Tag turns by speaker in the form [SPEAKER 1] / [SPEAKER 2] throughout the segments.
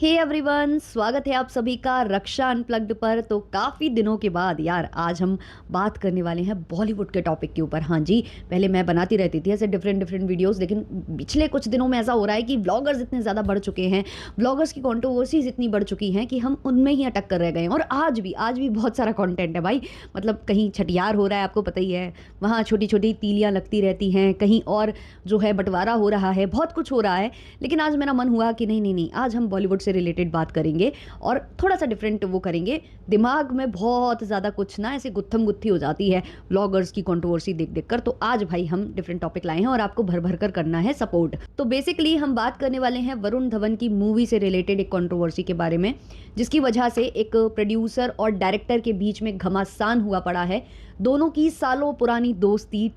[SPEAKER 1] Hey everyone, स्वागत है आप सभी का रक्षा अनप्लग्ड पर। तो काफ़ी दिनों के बाद यार आज हम बात करने वाले हैं बॉलीवुड के टॉपिक के ऊपर। हाँ जी, पहले मैं बनाती रहती थी ऐसे डिफरेंट वीडियोस, लेकिन पिछले कुछ दिनों में ऐसा हो रहा है कि व्लॉगर्स इतने ज़्यादा बढ़ चुके हैं, व्लॉगर्स की कंट्रोवर्सीज इतनी बढ़ चुकी हैं कि हम उनमें ही अटक कर रह गए हैं। और आज भी बहुत सारा कॉन्टेंट है भाई। मतलब कहीं छठियार हो रहा है, आपको पता ही है, वहाँ छोटी छोटी तीलियाँ लगती रहती हैं, कहीं और जो है बंटवारा हो रहा है, बहुत कुछ हो रहा है। लेकिन आज मेरा मन हुआ कि नहीं, आज हम बॉलीवुड से रिलेटेड बात करेंगे और थोड़ा सा डिफरेंट वो करेंगे। दिमाग में बहुत ज़्यादा कुछ ना ऐसे गुत्थम गुत्थी हो जाती है व्लॉगर्स की कंट्रोवर्सी देख देख कर। तो आज भाई हम डिफरेंट टॉपिक लाए हैं और आपको भर भर कर करना है सपोर्ट। तो बेसिकली हम बात करने वाले हैं वरुण धवन की मूवी से रिलेटेड एक कंट्रोवर्सी के बारे में, जिसकी वजह से एक प्रोड्यूसर और डायरेक्टर के बीच में घमासान हुआ पड़ा है। दोनों की सालों पुरानी दोस्ती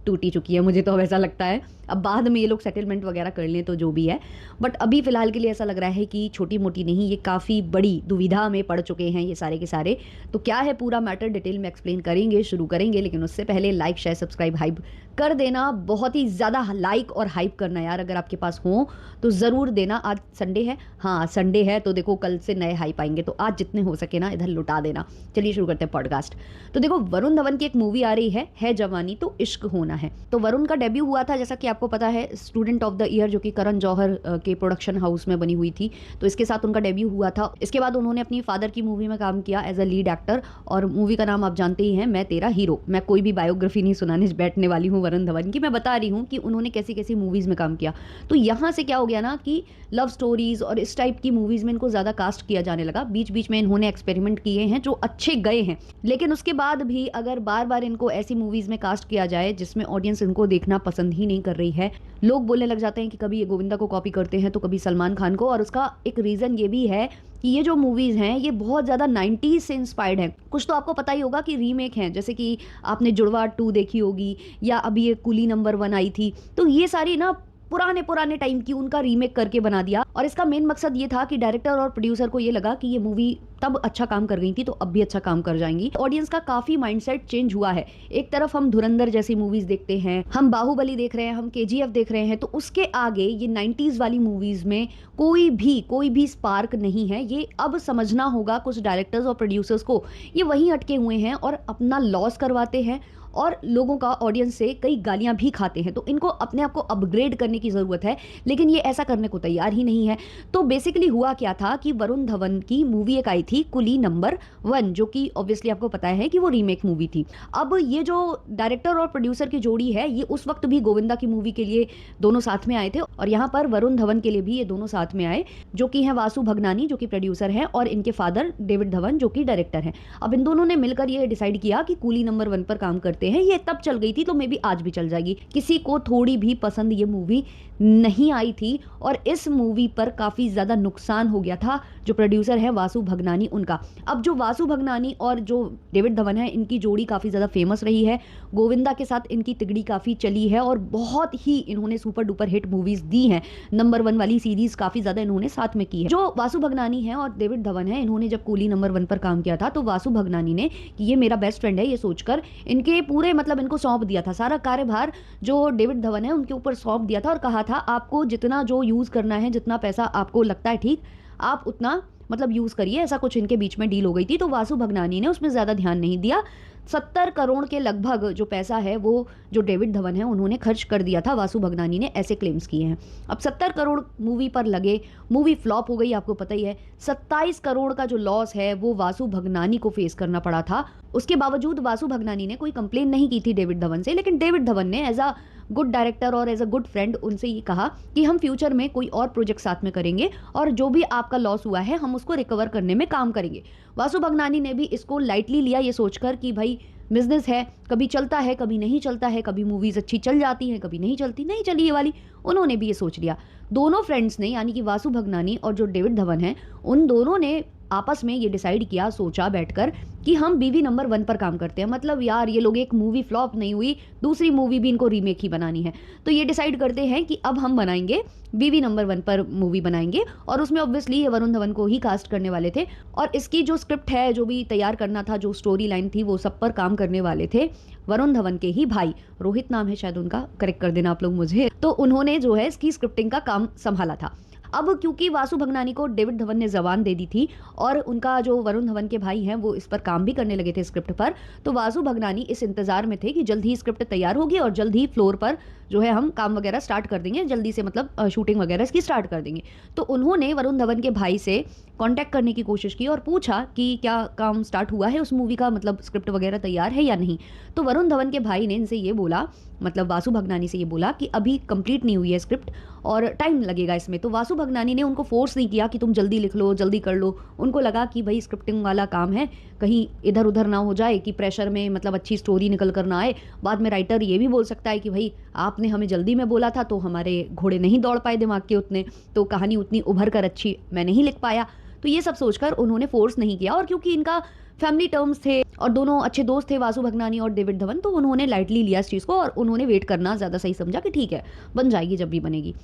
[SPEAKER 1] टूटी चुकी है, मुझे तो ऐसा लगता है। अब बाद में ये लोग सेटलमेंट वगैरह कर लें तो जो भी है, बट अभी फिलहाल के लिए ऐसा लग रहा है कि छोटी मोटी नहीं, ये काफ़ी बड़ी दुविधा में पड़ चुके हैं ये सारे के सारे। तो क्या है पूरा मैटर डिटेल में एक्सप्लेन करेंगे, शुरू करेंगे, लेकिन उससे पहले लाइक शेयर सब्सक्राइब हाइप कर देना। बहुत ही ज़्यादा लाइक और हाइप करना यार, अगर आपके पास हो तो ज़रूर देना। आज संडे है, हाँ संडे है, तो देखो कल से नए हाइप आएंगे, तो आज जितने हो सके ना इधर लुटा देना। चलिए शुरू करते हैं पॉडकास्ट। तो देखो, वरुण धवन की एक मूवी आ रही है जवानी तो इश्क होना है। तो वरुण का डेब्यू हुआ था, जैसा कि आपको पता है, स्टूडेंट ऑफ द ईयर, जो कि करण जौहर के प्रोडक्शन हाउस में बनी हुई थी। तो इसके साथ उनका डेब्यू हुआ था। इसके बाद उन्होंने अपनी फादर की मूवी में काम किया एज अ लीड एक्टर, और मूवी का नाम आप जानते ही हैं, मैं तेरा हीरो। मैं कोई भी बायोग्राफी नहीं सुनाने बैठने वाली हूँ वरुण धवन की, मैं बता रही हूँ कि उन्होंने कैसी कैसी मूवीज में काम किया। तो यहाँ से क्या हो गया ना कि लव स्टोरीज और इस टाइप की मूवीज में इनको ज्यादा कास्ट किया जाने लगा। बीच बीच में इन्होंने एक्सपेरिमेंट किए हैं जो अच्छे गए हैं, लेकिन उसके बाद भी अगर बार बार इनको ऐसी मूवीज में कास्ट किया जाए जिसमें ऑडियंस इनको देखना पसंद ही नहीं कर रही है, लोग बोलने लग जाते हैं कि कभी ये गोविंदा को कॉपी करते हैं तो कभी सलमान खान को। और उसका एक रीजन ये भी है कि ये जो मूवीज हैं ये बहुत ज्यादा 90s से इंस्पायर्ड हैं। कुछ तो आपको पता ही होगा कि रीमेक हैं, जैसे कि आपने जुड़वा 2 देखी होगी, या अभी ये कुली नंबर 1 आई थी। तो ये सारी ना पुराने टाइम की उनका रीमेक करके बना दिया। और इसका मेन मकसद ये था कि डायरेक्टर और प्रोड्यूसर को ये लगा कि ये मूवी तब अच्छा काम कर गई थी तो अब भी अच्छा काम कर जाएंगी। ऑडियंस का काफी माइंडसेट चेंज हुआ है। एक तरफ हम धुरंधर जैसी मूवीज देखते हैं, हम बाहुबली देख रहे हैं, हम केजीएफ देख रहे हैं, तो उसके आगे ये 90s वाली मूवीज में कोई भी स्पार्क नहीं है। ये अब समझना होगा कुछ डायरेक्टर्स और प्रोड्यूसर्स को, ये वहीं अटके हुए हैं और अपना लॉस करवाते हैं और लोगों का, ऑडियंस से कई गालियां भी खाते हैं। तो इनको अपने आप को अपग्रेड करने की ज़रूरत है, लेकिन ये ऐसा करने को तैयार ही नहीं है। तो बेसिकली हुआ क्या था कि वरुण धवन की मूवी एक आई थी कुली नंबर 1, जो कि ऑब्वियसली आपको पता है कि वो रीमेक मूवी थी। अब ये जो डायरेक्टर और प्रोड्यूसर की जोड़ी है, ये उस वक्त भी गोविंदा की मूवी के लिए दोनों साथ में आए थे, और यहाँ पर वरुण धवन के लिए भी ये दोनों साथ में आए, जो कि हैं वासु भगनानी, जो कि प्रोड्यूसर हैं, और इनके फादर डेविड धवन, जो कि डायरेक्टर हैं। अब इन दोनों ने मिलकर ये डिसाइड किया कि कुली नंबर 1 पर काम करते हैं। ये तब चल गई थी तो मे बी आज भी चल जाएगी। किसी को थोड़ी भी पसंद ये मूवी नहीं आई थी, और इस मूवी पर काफी ज्यादा नुकसान हो गया था। जो प्रोड्यूसर है वासु भगनानी, उनका। अब जो वासु भगनानी और जो डेविड धवन है, इनकी जोड़ी काफी ज्यादा फेमस रही है। गोविंदा के साथ इनकी तिगड़ी काफी चली है और बहुत ही इन्होंने सुपर डुपर हिट मूवीज दी हैं। नंबर 1 वाली सीरीज काफी ज्यादा इन्होंने साथ में की है। जो वासु भगनानी है और डेविड धवन है, इन्होंने जब कुली नंबर 1 पर काम किया था, तो वासु भगनानी ने कि ये मेरा बेस्ट फ्रेंड है, ये सोचकर इनके पूरे मतलब इनको सौंप दिया था सारा कार्यभार, जो डेविड धवन है उनके ऊपर सौंप दिया था, और कहा था आपको जितना जो यूज करना है, जितना पैसा आपको लगता है ठीक, आप उतना मतलब यूज करिए। ऐसा कुछ इनके बीच में डील हो गई थी। तो वासु भगनानी ने उसमें ज्यादा ध्यान नहीं दिया। 70 करोड़ के लगभग जो पैसा है वो जो डेविड धवन है उन्होंने खर्च कर दिया था, वासु भगनानी ने ऐसे क्लेम्स किए हैं। अब 70 करोड़ मूवी पर लगे, मूवी फ्लॉप हो गई, आपको पता ही है। 27 करोड़ का जो लॉस है वो वासु भगनानी को फेस करना पड़ा था। उसके बावजूद वासु भगनानी ने कोई कंप्लेन नहीं की थी डेविड धवन से, लेकिन डेविड धवन ने एज अ गुड डायरेक्टर और एज अ गुड फ्रेंड उनसे ये कहा कि हम फ्यूचर में कोई और प्रोजेक्ट साथ में करेंगे, और जो भी आपका लॉस हुआ है हम उसको रिकवर करने में काम करेंगे। वासु भगनानी ने भी इसको लाइटली लिया, ये सोचकर कि भाई बिजनेस है, कभी चलता है कभी नहीं चलता है, कभी मूवीज अच्छी चल जाती हैं कभी नहीं चलती, नहीं चली ये वाली। उन्होंने भी ये सोच लिया। दोनों फ्रेंड्स ने, यानी कि वासु भगनानी और जो डेविड धवन है, उन दोनों ने आपस में ये डिसाइड किया, सोचा बैठकर कि हम बीवी नंबर 1 पर काम करते हैं। मतलब यार ये लोग, एक मूवी फ्लॉप नहीं हुई, दूसरी मूवी भी इनको रीमेक ही बनानी है, तो ये डिसाइड करते हैं कि अब हम बनाएंगे बीवी नंबर 1 पर मूवी बनाएंगे। और उसमें ऑब्वियसली ये वरुण धवन को ही कास्ट करने वाले थे, और इसकी जो स्क्रिप्ट है, जो भी तैयार करना था, जो स्टोरी लाइन थी, वो सब पर काम करने वाले थे वरुण धवन के ही भाई, रोहित नाम है शायद उनका, करेक्ट कर देना आप लोग मुझे। तो उन्होंने जो है इसकी स्क्रिप्टिंग का काम संभाला था। अब क्योंकि वासु भगनानी को डेविड धवन ने जबान दे दी थी और उनका जो वरुण धवन के भाई हैं वो इस पर काम भी करने लगे थे स्क्रिप्ट पर, तो वासु भगनानी इस इंतजार में थे कि जल्द ही स्क्रिप्ट तैयार होगी और जल्द ही फ्लोर पर जो है हम काम वगैरह स्टार्ट कर देंगे, जल्दी से मतलब शूटिंग वगैरह इसकी स्टार्ट कर देंगे। तो उन्होंने वरुण धवन के भाई से कांटेक्ट करने की कोशिश की और पूछा कि क्या काम स्टार्ट हुआ है उस मूवी का, मतलब स्क्रिप्ट वगैरह तैयार है या नहीं। तो वरुण धवन के भाई ने इनसे ये बोला, मतलब वासु भगनानी से ये बोला कि अभी कंप्लीट नहीं हुई है स्क्रिप्ट और टाइम लगेगा इसमें। तो वासु भगनानी ने उनको फोर्स नहीं किया कि तुम जल्दी लिख लो, जल्दी कर लो। उनको लगा कि भाई स्क्रिप्टिंग वाला काम है, कहीं इधर उधर ना हो जाए कि प्रेशर में मतलब अच्छी स्टोरी निकल कर ना आए। बाद में राइटर ये भी बोल सकता है कि भाई आपने हमें जल्दी में बोला था तो हमारे घोड़े नहीं दौड़ पाए दिमाग के उतने, तो कहानी उतनी उभर कर अच्छी मैं नहीं लिख पाया। तो ये सब सोचकर उन्होंने फोर्स नहीं किया और क्योंकि इनका फैमिली टर्म्स थे और दोनों अच्छे दोस्त थे वासु भगनानी और डेविड धवन, तो उन्होंने लाइटली लिया इस चीज़ को और उन्होंने वेट करना ज़्यादा सही समझा कि ठीक है बन जाएगी जब भी बनेगी।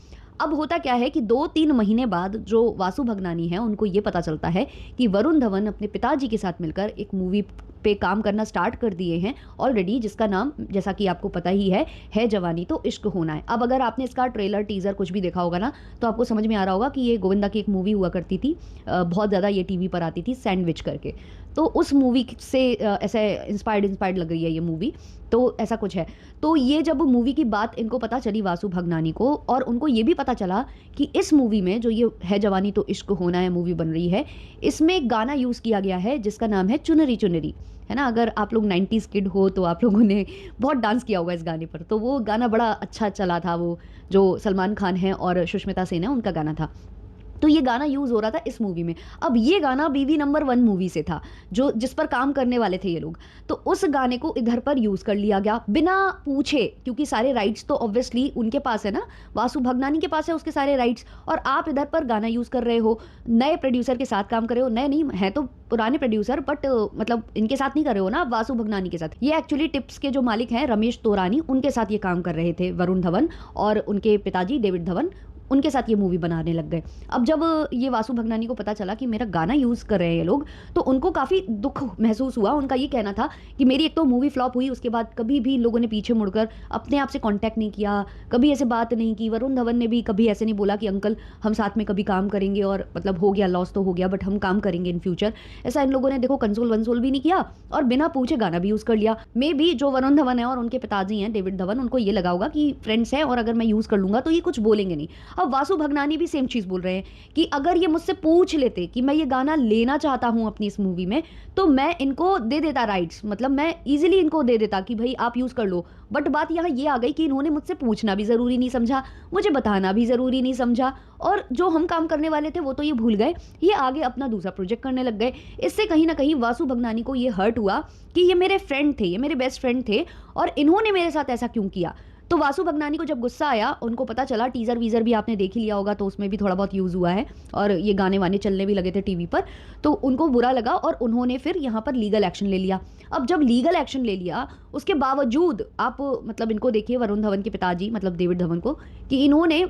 [SPEAKER 1] अब होता क्या है कि 2-3 महीने बाद जो वासु भगनानी है उनको ये पता चलता है कि वरुण धवन अपने पिताजी के साथ मिलकर एक मूवी पे काम करना स्टार्ट कर दिए हैं ऑलरेडी, जिसका नाम जैसा कि आपको पता ही है जवानी तो इश्क होना है। अब अगर आपने इसका ट्रेलर टीजर कुछ भी देखा होगा ना तो आपको समझ में आ रहा होगा कि ये गोविंदा की एक मूवी हुआ करती थी, बहुत ज़्यादा ये टीवी पर आती थी, सैंडविच करके। तो उस मूवी से ऐसे इंस्पायर्ड लग रही है ये मूवी, तो ऐसा कुछ है। तो ये जब मूवी की बात इनको पता चली वासु भगनानी को, और उनको ये भी पता चला कि इस मूवी में जो ये है जवानी तो इश्क होना है मूवी बन रही है, इसमें एक गाना यूज़ किया गया है जिसका नाम है चुनरी चुनरी, है ना। अगर आप लोग 90s किड हो तो आप लोगों ने बहुत डांस किया होगा इस गाने पर। तो वो गाना बड़ा अच्छा चला था, वो जो सलमान खान है और सुष्मिता सेन है उनका गाना था। तो ये गाना यूज़ हो रहा था इस मूवी में। अब ये गाना बीवी नंबर 1 मूवी से था जो जिस पर काम करने वाले थे ये लोग, तो उस गाने को इधर पर यूज़ कर लिया गया बिना पूछे, क्योंकि सारे राइट्स तो ऑब्वियसली उनके पास है ना, वासु भगनानी के पास है उसके सारे राइट्स, और आप इधर पर गाना यूज़ कर रहे हो, नए प्रोड्यूसर के साथ काम कर रहे हो, नए नहीं है तो पुराने प्रोड्यूसर, बट मतलब इनके साथ नहीं कर रहे हो ना, वासु भगनानी के साथ। ये एक्चुअली टिप्स के जो मालिक हैं रमेश तोरानी, उनके साथ ये काम कर रहे थे वरुण धवन, और उनके पिताजी डेविड धवन उनके साथ ये मूवी बनाने लग गए। अब जब ये वासु भगनानी को पता चला कि मेरा गाना यूज़ कर रहे हैं ये लोग, तो उनको काफ़ी दुख महसूस हुआ। उनका ये कहना था कि मेरी एक तो मूवी फ्लॉप हुई, उसके बाद कभी भी लोगों ने पीछे मुड़कर अपने आप से कांटेक्ट नहीं किया, कभी ऐसे बात नहीं की। वरुण धवन ने भी कभी ऐसे नहीं बोला कि अंकल हम साथ में कभी काम करेंगे, और मतलब हो गया लॉस तो हो गया बट हम काम करेंगे इन फ्यूचर। ऐसा इन लोगों ने देखो कंसोल वंसोल भी नहीं किया और बिना पूछे गाना भी यूज़ कर लिया। मे बी जो वरुण धवन है और उनके पिताजी हैं डेविड धवन, उनको ये लगा होगा कि फ्रेंड्स हैं और अगर मैं यूज़ कर लूँगा तो ये कुछ बोलेंगे नहीं। अब वासु भगनानी भी सेम चीज बोल रहे हैं कि अगर ये मुझसे पूछ लेते कि मैं ये गाना लेना चाहता हूं अपनी इस मूवी में, तो मैं इनको दे देता राइट्स, मतलब मैं इजीली इनको दे देता कि भाई आप यूज कर लो। बट बात यहाँ ये आ गई कि इन्होंने मुझसे पूछना भी जरूरी नहीं समझा, मुझे बताना भी जरूरी नहीं समझा, और जो हम काम करने वाले थे वो तो ये भूल गए, ये आगे अपना दूसरा प्रोजेक्ट करने लग गए। इससे कहीं ना कहीं वासु भगनानी को ये हर्ट हुआ कि ये मेरे फ्रेंड थे, ये मेरे बेस्ट फ्रेंड थे, और इन्होंने मेरे साथ ऐसा क्यों किया। तो वासु भगनानी को जब गुस्सा आया, उनको पता चला, टीजर वीजर भी आपने देख ही लिया होगा तो उसमें भी थोड़ा बहुत यूज़ हुआ है और ये गाने वाने चलने भी लगे थे टीवी पर, तो उनको बुरा लगा और उन्होंने फिर यहाँ पर लीगल एक्शन ले लिया। अब जब लीगल एक्शन ले लिया उसके बावजूद आप मतलब इनको देखिए वरुण धवन के पिताजी मतलब डेविड धवन को, कि इन्होंने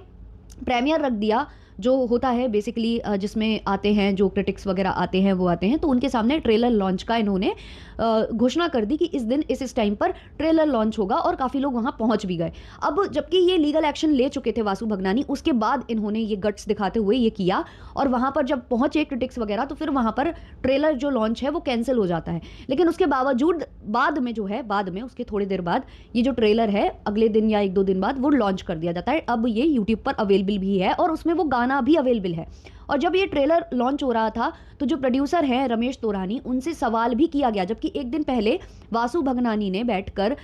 [SPEAKER 1] प्रीमियर रख दिया जो होता है बेसिकली, जिसमें आते हैं जो क्रिटिक्स वगैरह आते हैं वो आते हैं, तो उनके सामने ट्रेलर लॉन्च का इन्होंने घोषणा कर दी कि इस दिन इस टाइम पर ट्रेलर लॉन्च होगा, और काफ़ी लोग वहाँ पहुँच भी गए। अब जबकि ये लीगल एक्शन ले चुके थे वासु भगनानी, उसके बाद इन्होंने ये गट्स दिखाते हुए ये किया, और वहाँ पर जब पहुँचे क्रिटिक्स वगैरह तो फिर वहाँ पर ट्रेलर जो लॉन्च है वो कैंसिल हो जाता है। लेकिन उसके बावजूद बाद में जो है, बाद में उसके थोड़ी देर बाद ये जो ट्रेलर है अगले दिन या 1-2 दिन बाद वो लॉन्च कर दिया जाता है। अब ये यूट्यूब पर अवेलेबल भी है और उसमें वो गाना भी अवेलेबल है। और जब ये ट्रेलर लॉन्च हो रहा था तो जो प्रोड्यूसर हैं रमेश तोरानी, उनसे सवाल भी किया गया, जबकि एक दिन पहले वासु भगनानी ने बैठकर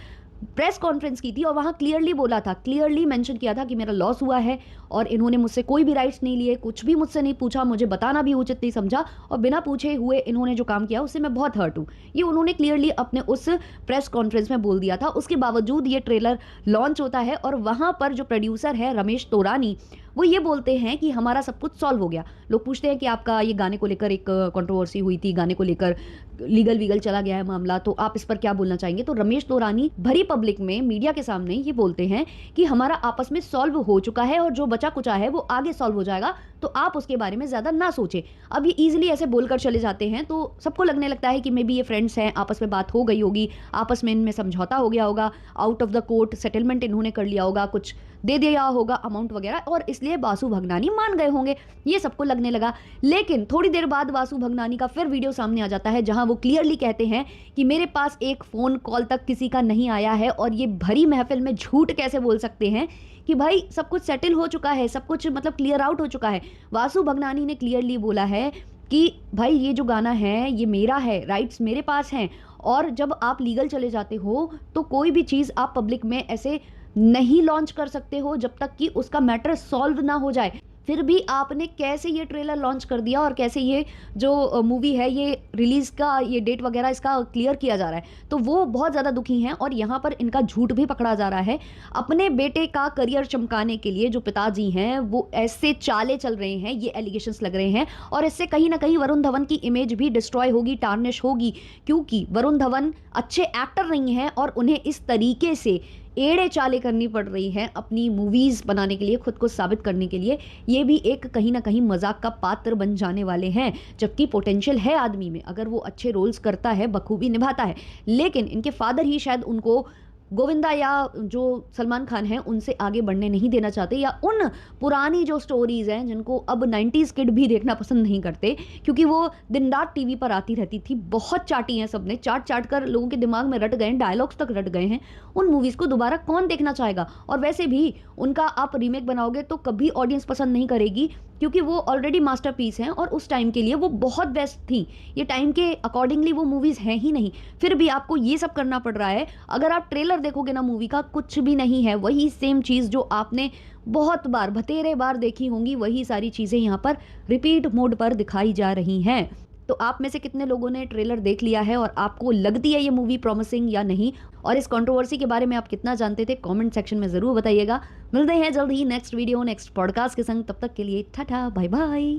[SPEAKER 1] प्रेस कॉन्फ्रेंस की थी और वहाँ क्लियरली बोला था, क्लियरली मेंशन किया था कि मेरा लॉस हुआ है और इन्होंने मुझसे कोई भी राइट्स नहीं लिए, कुछ भी मुझसे नहीं पूछा, मुझे बताना भी उचित नहीं समझा, और बिना पूछे हुए इन्होंने जो काम किया उससे मैं बहुत हर्ट हूँ। ये उन्होंने क्लियरली अपने उस प्रेस कॉन्फ्रेंस में बोल दिया था। उसके बावजूद ये ट्रेलर लॉन्च होता है और वहाँ पर जो प्रोड्यूसर है रमेश तोरानी, वो ये बोलते हैं कि हमारा सब कुछ सॉल्व हो गया। लोग पूछते हैं कि आपका ये गाने को लेकर एक कंट्रोवर्सी हुई थी, गाने को लेकर लीगल वीगल चला गया है मामला, तो आप इस पर क्या बोलना चाहेंगे। तो रमेश तोरानी भरी पब्लिक में मीडिया के सामने ये बोलते हैं कि हमारा आपस में सॉल्व हो चुका है और जो बचा कुचा है वो आगे सॉल्व हो जाएगा, तो आप उसके बारे में ज़्यादा ना सोचें। अब ये ईजिली ऐसे बोलकर चले जाते हैं तो सबको लगने लगता है कि मे बी ये फ्रेंड्स हैं, आपस में बात हो गई होगी, आपस में इनमें समझौता हो गया होगा, out of the court settlement इन्होंने कर लिया होगा कुछ दे दिया होगा अमाउंट वगैरह, और इसलिए वासु भगनानी मान गए होंगे, ये सबको लगने लगा। लेकिन थोड़ी देर बाद वासु भगनानी का फिर वीडियो सामने आ जाता है जहां वो क्लियरली कहते हैं कि मेरे पास एक फ़ोन कॉल तक किसी का नहीं आया है, और ये भरी महफिल में झूठ कैसे बोल सकते हैं कि भाई सब कुछ सेटल हो चुका है, सब कुछ मतलब क्लियर आउट हो चुका है। वासु भगनानी ने क्लियरली बोला है कि भाई ये जो गाना है ये मेरा है, राइट्स मेरे पास हैं, और जब आप लीगल चले जाते हो तो कोई भी चीज़ आप पब्लिक में ऐसे नहीं लॉन्च कर सकते हो जब तक कि उसका मैटर सॉल्व ना हो जाए। फिर भी आपने कैसे ये ट्रेलर लॉन्च कर दिया और कैसे ये जो मूवी है ये रिलीज़ का ये डेट वगैरह इसका क्लियर किया जा रहा है। तो वो बहुत ज़्यादा दुखी हैं और यहाँ पर इनका झूठ भी पकड़ा जा रहा है। अपने बेटे का करियर चमकाने के लिए जो पिताजी हैं वो ऐसे चाले चल रहे हैं, ये एलिगेशंस लग रहे हैं, और इससे कहीं ना कहीं वरुण धवन की इमेज भी डिस्ट्रॉय होगी, टार्निश होगी, क्योंकि वरुण धवन अच्छे एक्टर नहीं हैं और उन्हें इस तरीके से एड़े चाले करनी पड़ रही हैं अपनी मूवीज़ बनाने के लिए, खुद को साबित करने के लिए। ये भी एक कहीं ना कहीं मजाक का पात्र बन जाने वाले हैं, जबकि पोटेंशियल है आदमी में, अगर वो अच्छे रोल्स करता है, बखूबी निभाता है। लेकिन इनके फादर ही शायद उनको गोविंदा या जो सलमान खान हैं उनसे आगे बढ़ने नहीं देना चाहते, या उन पुरानी जो स्टोरीज़ हैं जिनको अब 90s किड भी देखना पसंद नहीं करते, क्योंकि वो दिन रात टीवी पर आती रहती थी, बहुत चाटी हैं सबने, चाट चाट कर लोगों के दिमाग में रट गए हैं, डायलॉग्स तक रट गए हैं। उन मूवीज़ को दोबारा कौन देखना चाहेगा? और वैसे भी उनका आप रीमेक बनाओगे तो कभी ऑडियंस पसंद नहीं करेगी, क्योंकि वो ऑलरेडी मास्टरपीस हैं और उस टाइम के लिए वो बहुत बेस्ट थी। ये टाइम के अकॉर्डिंगली वो मूवीज़ हैं ही नहीं, फिर भी आपको ये सब करना पड़ रहा है। अगर आप ट्रेलर देखोगे ना मूवी का, कुछ भी नहीं है, वही सेम चीज़ जो आपने बहुत बार बतेरे बार देखी होंगी, वही सारी चीज़ें यहाँ पर रिपीट मोड पर दिखाई जा रही हैं। तो आप में से कितने लोगों ने ट्रेलर देख लिया है और आपको लगती है ये मूवी प्रॉमिसिंग या नहीं, और इस कंट्रोवर्सी के बारे में आप कितना जानते थे, कमेंट सेक्शन में ज़रूर बताइएगा। मिलते हैं जल्द ही नेक्स्ट वीडियो नेक्स्ट पॉडकास्ट के संग, तब तक के लिए टाटा बाय बाय।